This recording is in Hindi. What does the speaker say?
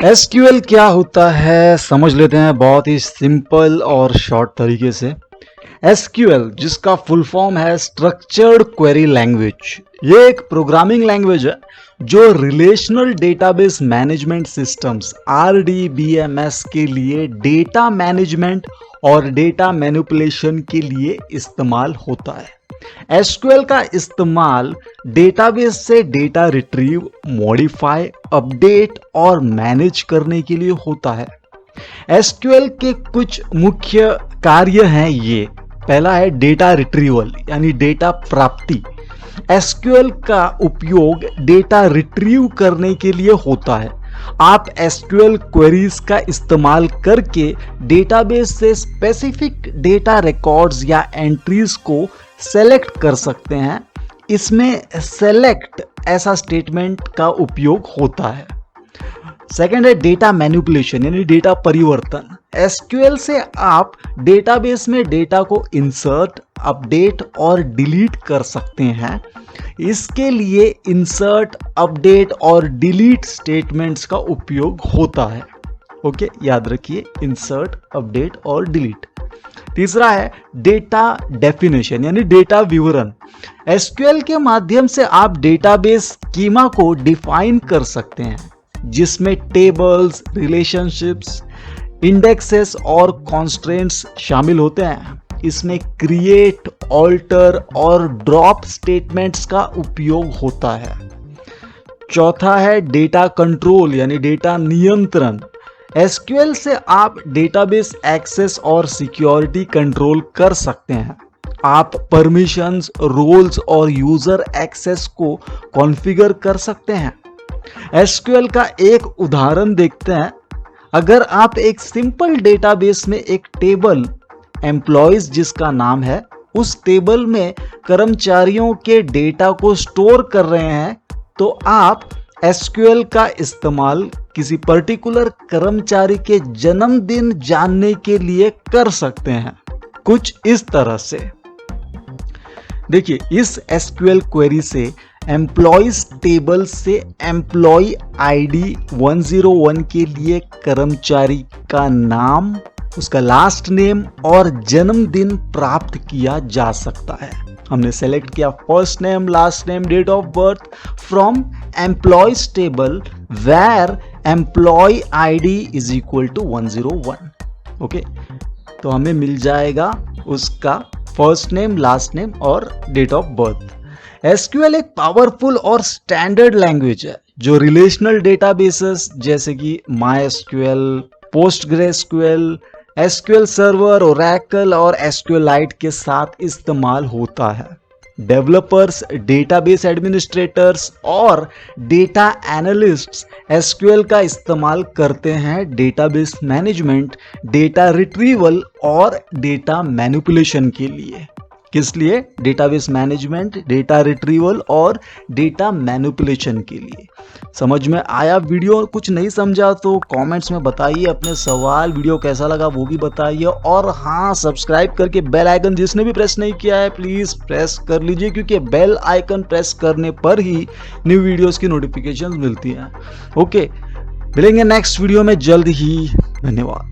एसक्यूएल क्या होता है समझ लेते हैं बहुत ही सिंपल और शॉर्ट तरीके से। एसक्यूएल जिसका फुल फॉर्म है स्ट्रक्चर्ड क्वेरी लैंग्वेज, ये एक प्रोग्रामिंग लैंग्वेज है जो relational database management systems RDBMS के लिए डेटा मैनेजमेंट और डेटा मैनिपुलेशन के लिए इस्तेमाल होता है। एसक्यूएल का इस्तेमाल डेटाबेस से डेटा रिट्रीव, मॉडिफाई, अपडेट और मैनेज करने के लिए होता है। एसक्यूएल के कुछ मुख्य कार्य हैं ये। पहला है डेटा रिट्रीवल यानी डेटा प्राप्ति। एसक्यूएल का उपयोग डेटा रिट्रीव करने के लिए होता है। आप एसक्यूएल क्वेरीज का इस्तेमाल करके डेटाबेस से स्पेसिफिक डेटा रिकॉर्ड्स या एंट्रीज को सेलेक्ट कर सकते हैं। इसमें सेलेक्ट ऐसा स्टेटमेंट का उपयोग होता है। सेकंड है डेटा मैनिपुलेशन यानी डेटा परिवर्तन। एसक्यूएल से आप डेटाबेस में डेटा को इंसर्ट, अपडेट और डिलीट कर सकते हैं। इसके लिए इंसर्ट, अपडेट और डिलीट स्टेटमेंट्स का उपयोग होता है। ओके, याद रखिए इंसर्ट, अपडेट और डिलीट। तीसरा है डेटा डेफिनेशन यानी डेटा विवरण। एसक्यूएल के माध्यम से आप डेटाबेस स्कीमा को डिफाइन कर सकते हैं जिसमें टेबल्स, रिलेशनशिप्स, इंडेक्सेस और कॉन्स्ट्रेंट्स शामिल होते हैं। इसमें क्रिएट, ऑल्टर और ड्रॉप स्टेटमेंट्स का उपयोग होता है। चौथा है डेटा कंट्रोल यानी डेटा नियंत्रण। एसक्यूएल से आप डेटाबेस एक्सेस और सिक्योरिटी कंट्रोल कर सकते हैं। आप परमिशंस, रोल्स और यूजर एक्सेस को कॉन्फ़िगर कर सकते हैं। एसक्यूएल का एक उदाहरण देखते हैं। अगर आप एक सिंपल डेटाबेस में एक टेबल एम्प्लॉयज जिसका नाम है, उस टेबल में कर्मचारियों के डेटा को स्टोर कर रहे हैं, तो आप एसक्यूएल का इस्तेमाल किसी पर्टिकुलर कर्मचारी के जन्मदिन जानने के लिए कर सकते हैं। कुछ इस तरह से देखिए, इस एसक्यूएल क्वेरी से एम्प्लॉयज टेबल से एम्प्लॉय आईडी 101 के लिए कर्मचारी का नाम, उसका लास्ट नेम और जन्मदिन प्राप्त किया जा सकता है। हमने सेलेक्ट किया first name, last name, date of birth from employees table where employee ID is equal to 101। Okay, तो हमें मिल जाएगा उसका फर्स्ट नेम, लास्ट नेम और डेट ऑफ बर्थ। एसक्यूएल एक पावरफुल और स्टैंडर्ड लैंग्वेज है जो रिलेशनल डेटाबेसेस जैसे कि MySQL, PostgreSQL, SQL server, Oracle और एसक्यूएलाइट के साथ इस्तेमाल होता है। डेवलपर्स, डेटाबेस एडमिनिस्ट्रेटर्स और डेटा एनालिस्ट्स एसक्यूएल का इस्तेमाल करते हैं डेटाबेस मैनेजमेंट, डेटा रिट्रीवल और डेटा मैनिपुलेशन के लिए। किस लिए? डेटाबेस मैनेजमेंट, डेटा रिट्रीवल और डेटा मैनिपुलेशन के लिए। समझ में आया वीडियो? कुछ नहीं समझा तो कमेंट्स में बताइए अपने सवाल। वीडियो कैसा लगा वो भी बताइए। और हाँ, सब्सक्राइब करके बेल आइकन जिसने भी प्रेस नहीं किया है प्लीज़ प्रेस कर लीजिए, क्योंकि बेल आइकन प्रेस करने पर ही न्यू वीडियोस की नोटिफिकेशन मिलती हैं। ओके, मिलेंगे नेक्स्ट वीडियो में जल्द ही। धन्यवाद।